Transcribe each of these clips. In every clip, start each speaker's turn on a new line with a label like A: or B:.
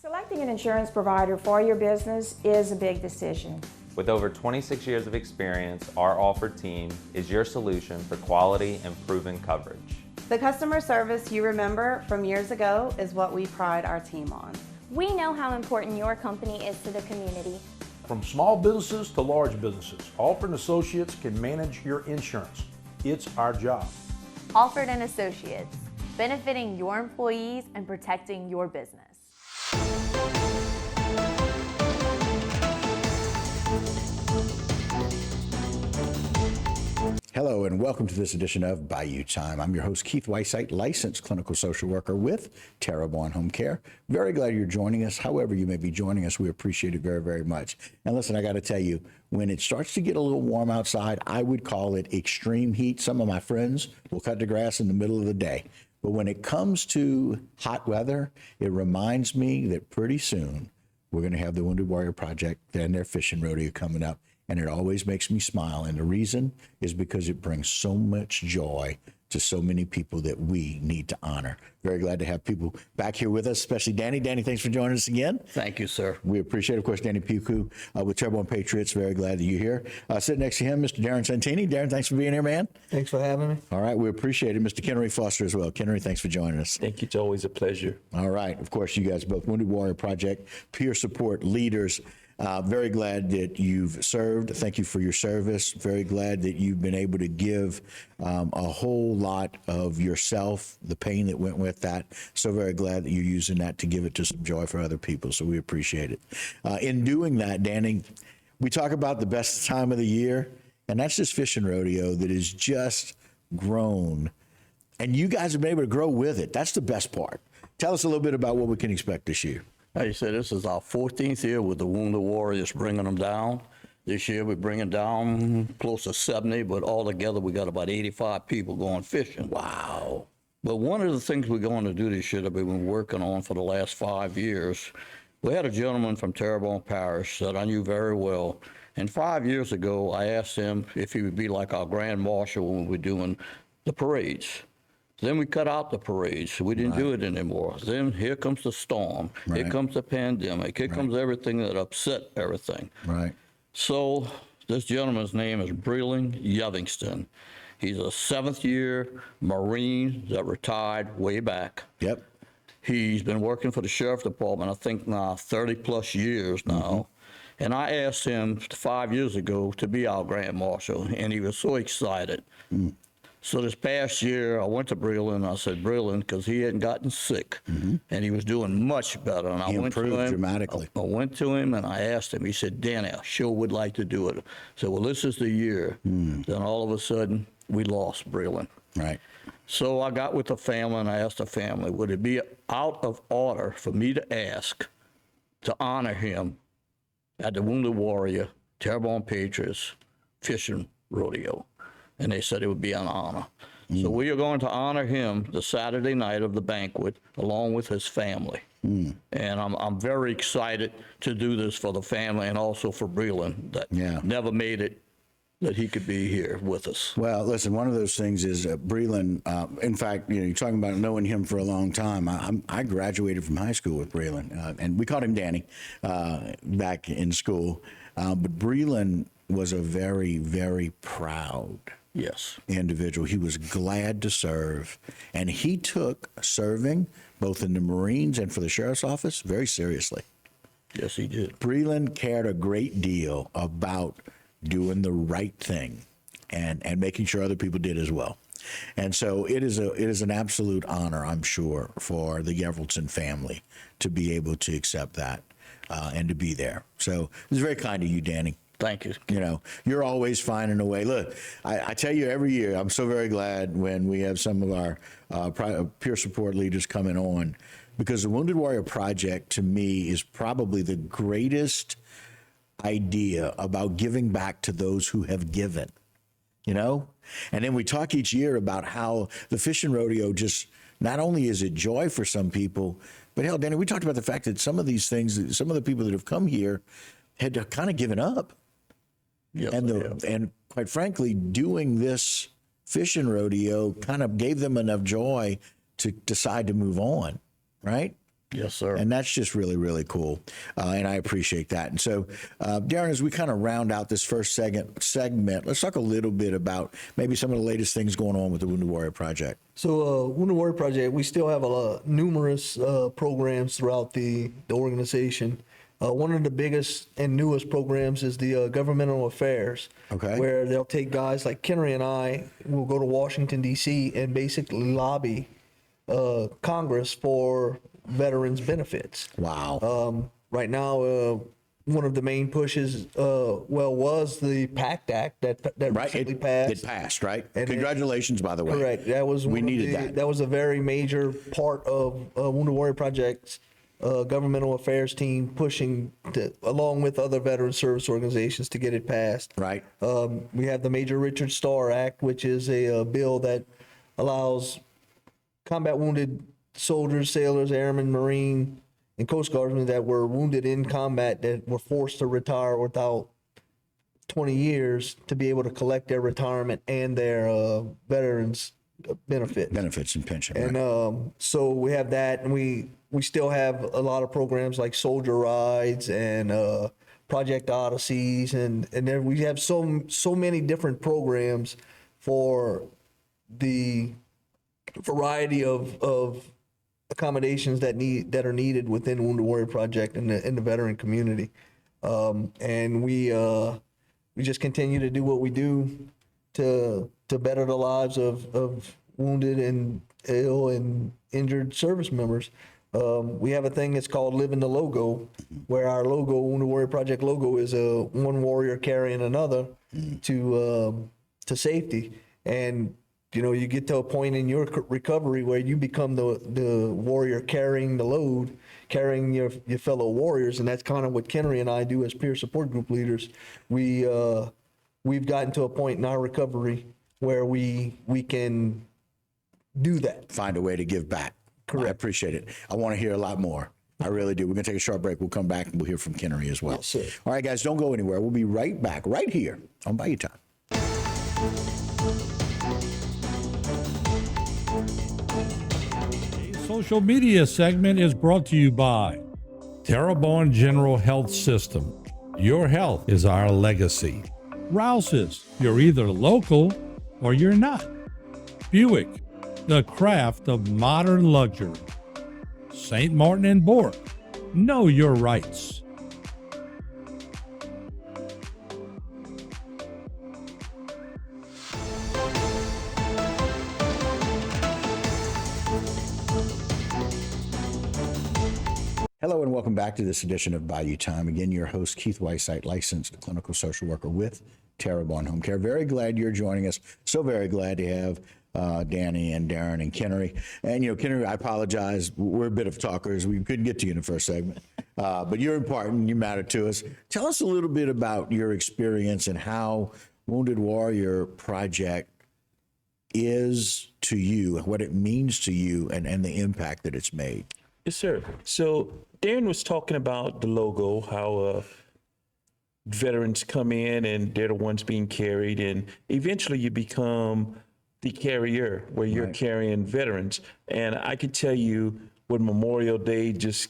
A: Selecting an insurance provider for your business is a big decision.
B: With over 26 years of experience, our Offered team is your solution for quality and proven coverage.
C: The customer service you remember from years ago is what we pride our team on.
D: We know how important your company is to the community.
E: From small businesses to large businesses, Alford & Associates can manage your insurance. It's our job.
F: Alford & Associates, benefiting your employees and protecting your business.
G: Hello and welcome to this edition of Bayou Time. I'm your host, Keith Weissite, licensed clinical social worker with Terrebonne Home Care. Very glad you're joining us. However you may be joining us, we appreciate it very, very much. And listen, I got to tell you, when it starts to get a little warm outside, I would call it extreme heat. Some of my friends will cut the grass in the middle of the day. But when it comes to hot weather, it reminds me that pretty soon we're going to have the Wounded Warrior Project and their fishing rodeo coming up. And it always makes me smile. And the reason is because it brings so much joy to so many people that we need to honor. Very glad to have people back here with us, especially Danny. Danny, thanks for joining us again.
H: Thank you, sir.
G: We appreciate it. Of course, Danny Puku with Terrebonne Patriots. Very glad that you're here. Sitting next to him, Mr. Darren Santini. Darren, thanks for being here, man.
I: Thanks for having me.
G: All right, we appreciate it. Mr. Kennery Foster as well. Kennery, thanks for joining us.
I: Thank you. It's always a pleasure.
G: All right. Of course, you guys both Wounded Warrior Project, peer support leaders. Very glad that you've served. Thank you for your service. Very glad that you've been able to give a whole lot of yourself, the pain that went with that. So very glad that you're using that to give it to some joy for other people. So we appreciate it. In doing that, Danny, we talk about the best time of the year, and that's this fishing rodeo that is just grown. And you guys have been able to grow with it. That's the best part. Tell us a little bit about what we can expect this year.
H: Like you said, this is our 14th year with the Wounded Warriors bringing them down. This year we're bringing down close to 70, but altogether we got about 85 people going fishing.
G: Wow.
H: But one of the things we're going to do this year that we've been working on for the last 5 years, we had a gentleman from Terrebonne Parish that I knew very well. And 5 years ago, I asked him if he would be like our Grand Marshal when we're doing the parades. Then we cut out the parades. We didn't do it anymore. Then here comes the storm. Here comes the pandemic. Here comes everything that upset everything.
G: Right.
H: So this gentleman's name is Breland Yovingston. He's a 7th-year Marine that retired way back.
G: Yep.
H: He's been working for the Sheriff Department, I think now 30-plus years now. And I asked him 5 years ago to be our Grand Marshal, and he was so excited. So this past year, I went to Breland. I said, Breland, because he hadn't gotten sick, and he was doing much better. And
G: He
H: I went to
G: improved
H: him
G: dramatically.
H: I went to him and I asked him. He said, Danny, I sure would like to do it. I said, well, this is the year. Then all of a sudden, we lost Breland.
G: Right.
H: So I got with the family and I asked the family, would it be out of order for me to ask to honor him at the Wounded Warrior Terrebonne Patriots Fishing Rodeo? And they said it would be an honor. So we are going to honor him the Saturday night of the banquet along with his family. And I'm very excited to do this for the family and also for Breland that never made it that he could be here with us.
G: Well, listen, one of those things is Breland, in fact, you know, you're talking about knowing him for a long time. I graduated from high school with Breland, and we called him Danny back in school. But Breland was a very, very proud individual. He was glad to serve, and he took serving both in the Marines and for the Sheriff's Office very seriously.
H: Yes, he did.
G: Breland cared a great deal about doing the right thing and making sure other people did as well. And so it is an absolute honor, I'm sure, for the Yevelton family to be able to accept that and to be there. So it's very kind of you, Danny.
H: Thank you.
G: You know, you're always finding a way. Look, I tell you every year, I'm so very glad when we have some of our peer support leaders coming on, because the Wounded Warrior Project, to me, is probably the greatest idea about giving back to those who have given, you know? And then we talk each year about how the fishing rodeo just, not only is it joy for some people, but hell, Danny, we talked about the fact that some of these things, some of the people that have come here had kind of given up.
H: Yes,
G: and quite frankly, doing this fishing rodeo kind of gave them enough joy to decide to move on, right?
H: Yes, sir.
G: And that's just really, really cool. And I appreciate that. And so, Darren, as we kind of round out this first segment, let's talk a little bit about maybe some of the latest things going on with the Wounded Warrior Project.
I: So, Wounded Warrior Project, we still have numerous programs throughout the organization. One of the biggest and newest programs is the governmental affairs, where they'll take guys like Kennery and I will go to Washington, D.C. and basically lobby Congress for veterans benefits.
G: Wow.
I: Right now, one of the main pushes, was the PACT Act that recently passed.
G: It passed, right?
I: And
G: Congratulations, by the way.
I: Correct. That was
G: we needed that.
I: That was a very major part of Wounded Warrior Project's governmental affairs team pushing along with other veteran service organizations to get it passed.
G: Right.
I: We have the Major Richard Starr Act, which is a bill that allows combat wounded soldiers, sailors, airmen, Marine, and Coast Guardsmen that were wounded in combat that were forced to retire without 20 years to be able to collect their retirement and their veterans
G: benefits and pension.
I: And so we have that, and we still have a lot of programs like Soldier Rides and Project Odysseys, and then we have so many different programs for the variety of accommodations that are needed within Wounded Warrior Project and in the veteran community. And we just continue to do what we do to better the lives of wounded and ill and injured service members. We have a thing that's called Live in the Logo, where our logo, Wounded Warrior Project logo, is one warrior carrying another to safety. And you get to a point in your recovery where you become the warrior carrying the load, carrying your fellow warriors, and that's kind of what Kennery and I do as peer support group leaders. We've gotten to a point in our recovery where we can do that.
G: Find a way to give back. Correct. I appreciate it. I want to hear a lot more. I really do. We're going to take a short break. We'll come back and we'll hear from Kennery as well.
I: Yes, sir.
G: All right, guys, don't go anywhere. We'll be right back, right here on Bayou Time.
J: Social media segment is brought to you by Terrebonne General Health System. Your health is our legacy. Rouse's, you're either local or you're not. Buick, the craft of modern luxury. St. Martin and Bork, know your rights.
G: Hello and welcome back to this edition of Bayou Time. Again, your host, Keith Whiteside, licensed clinical social worker with Terrebonne Home Care. Very glad you're joining us. So very glad to have Danny and Darren and Kennery. And, Kennery, I apologize. We're a bit of talkers. We couldn't get to you in the first segment. But you're important. You matter to us. Tell us a little bit about your experience and how Wounded Warrior Project is to you, what it means to you, and the impact that it's made.
K: Yes, sir. So Darren was talking about the logo, how veterans come in and they're the ones being carried, and eventually you become the carrier where you're carrying veterans. And I can tell you, when Memorial Day just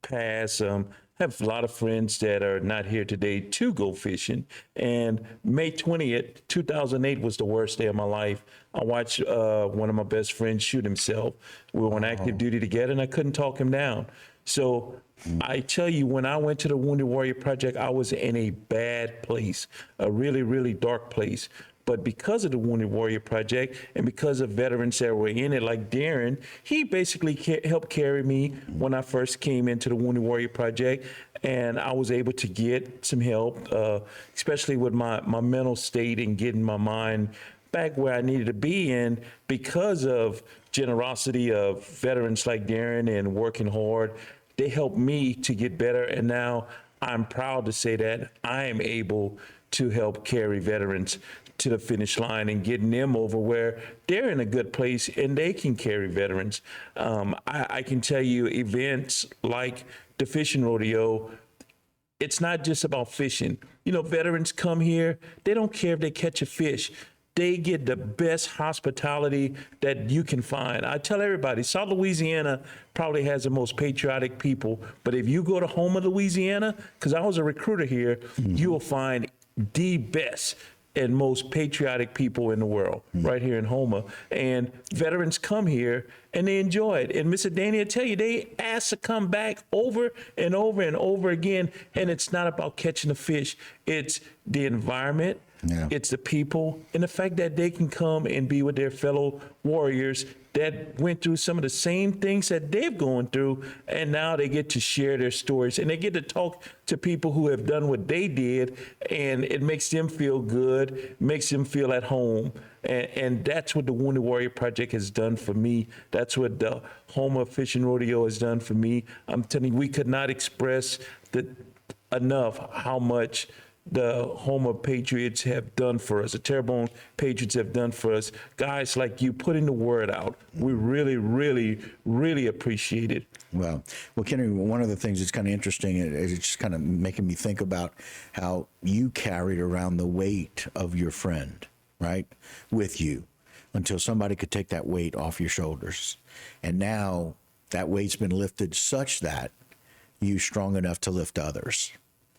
K: passed, I have a lot of friends that are not here today to go fishing. And May 20th, 2008 was the worst day of my life. I watched one of my best friends shoot himself. We were on active duty together, and I couldn't talk him down. So I tell you, when I went to the Wounded Warrior Project, I was in a bad place, a really, really dark place. But because of the Wounded Warrior Project and because of veterans that were in it, like Darren, he basically helped carry me when I first came into the Wounded Warrior Project. And I was able to get some help, especially with my mental state and getting my mind back where I needed to be. And because of generosity of veterans like Darren and working hard, they helped me to get better. And now I'm proud to say that I am able to help carry veterans to the finish line and getting them over where they're in a good place and they can carry veterans. I can tell you, events like the fishing rodeo, it's not just about fishing. Veterans come here, they don't care if they catch a fish. they get the best hospitality that you can find. I tell everybody, South Louisiana probably has the most patriotic people, but if you go to Houma, Louisiana, because I was a recruiter here, you will find the best and most patriotic people in the world right here in Houma. And veterans come here and they enjoy it. And Mr. Danny will tell you, they ask to come back over and over and over again. And it's not about catching the fish. It's the environment.
G: Yeah.
K: It's the people and the fact that they can come and be with their fellow warriors that went through some of the same things that they've gone through, and now they get to share their stories and they get to talk to people who have done what they did, and it makes them feel good, makes them feel at home. And that's what the Wounded Warrior Project has done for me. That's what the Houma Fishing Rodeo has done for me. I'm telling you, we could not express enough how much the Houma Patriots have done for us, the Terrebonne Patriots have done for us. Guys like you putting the word out, we really, really, really appreciate it.
G: Well, Kenny, one of the things that's kind of interesting is it's just kind of making me think about how you carried around the weight of your friend, right, with you until somebody could take that weight off your shoulders. And now that weight's been lifted such that you're strong enough to lift others.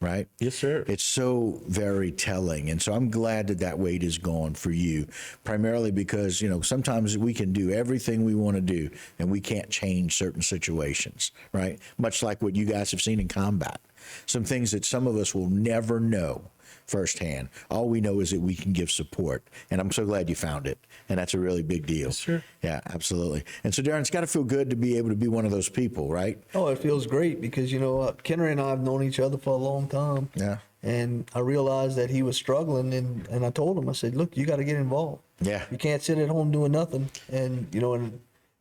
G: Right?
K: Yes, sir.
G: It's so very telling. And so I'm glad that that weight is gone for you, primarily because, sometimes we can do everything we want to do and we can't change certain situations, right? Much like what you guys have seen in combat. Some things that some of us will never know firsthand. All we know is that we can give support. And I'm so glad you found it. And that's a really big deal.
K: Yes, sir.
G: Yeah, absolutely. And so, Darren, it's got to feel good to be able to be one of those people, right?
I: Oh, it feels great because, Kenry and I have known each other for a long time.
G: Yeah.
I: And I realized that he was struggling, and I told him, I said, look, you got to get involved.
G: Yeah.
I: You can't sit at home doing nothing. And, and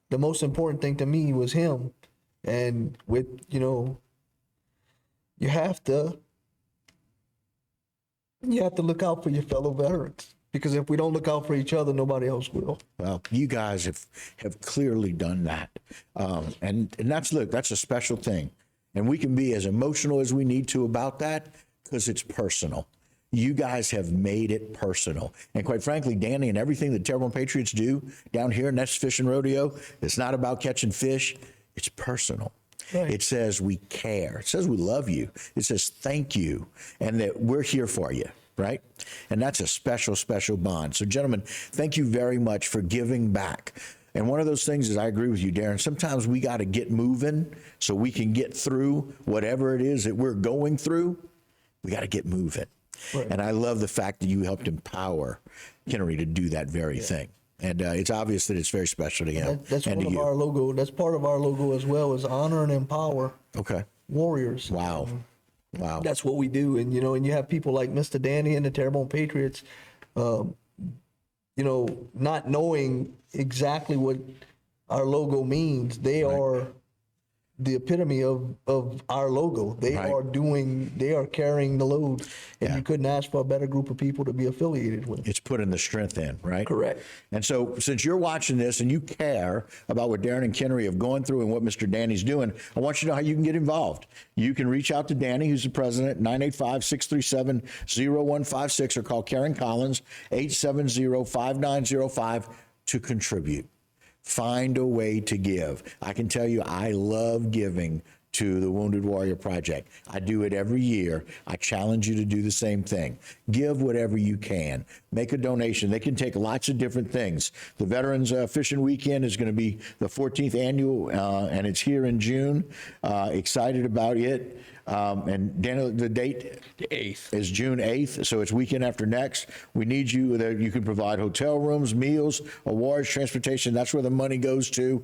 I: the most important thing to me was him. And with, you have to look out for your fellow veterans, because if we don't look out for each other, nobody else will.
G: Well, you guys have clearly done that. And that's a special thing. And we can be as emotional as we need to about that because it's personal. You guys have made it personal. And quite frankly, Danny, and everything that Terrebonne Patriots do down here in Nest Fishing Rodeo, it's not about catching fish. It's personal.
I: Right.
G: It says we care. It says we love you. It says thank you and that we're here for you, right? And that's a special, special bond. So, gentlemen, thank you very much for giving back. And one of those things is, I agree with you, Darren, sometimes we got to get moving so we can get through whatever it is that we're going through. We got to get moving.
I: Right.
G: And I love the fact that you helped empower Kennery to do that very thing. And it's obvious that it's very special to him.
I: That's
G: and
I: one
G: to
I: of
G: you.
I: our logo. That's part of our logo as well, is honor and empower
G: Okay.
I: warriors.
G: Wow. Wow.
I: That's what we do. And, and you have people like Mr. Danny and the Terrebonne Patriots, not knowing exactly what our logo means. They are the epitome of our logo. They are carrying the load. And you couldn't ask for a better group of people to be affiliated with.
G: It's putting the strength in, right?
I: Correct.
G: And so since you're watching this and you care about what Darren and Kennery have gone through and what Mr. Danny's doing, I want you to know how you can get involved. You can reach out to Danny, who's the president, 985-637-0156, or call Karen Collins, 870-5905 to contribute. Find a way to give. I can tell you, I love giving to the Wounded Warrior Project. I do it every year. I challenge you to do the same thing. Give whatever you can. Make a donation. They can take lots of different things. The Veterans Fishing Weekend is going to be the 14th annual, and it's here in June. Excited about it. And Daniel, the date is June 8th, so it's weekend after next. We need you. That you can provide hotel rooms, meals, awards, transportation. That's where the money goes to.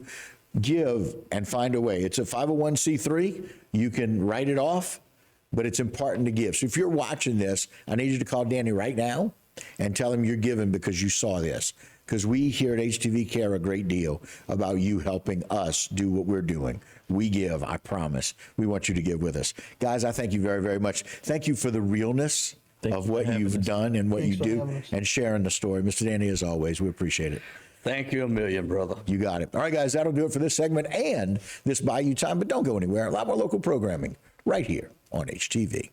G: Give and find a way. It's a 501c3. You can write it off, but it's important to give. So if you're watching this, I need you to call Danny right now and tell him you're giving because you saw this. Because we here at HTV care a great deal about you helping us do what we're doing. We give, I promise. We want you to give with us. Guys, I thank you very, very much. Thank you for the realness of what you've done and what you do and sharing the story. Mr. Danny, as always, we appreciate it.
H: Thank you a million, brother.
G: You got it. All right, guys, that'll do it for this segment and this Bayou Time. But don't go anywhere. A lot more local programming right here on HTV.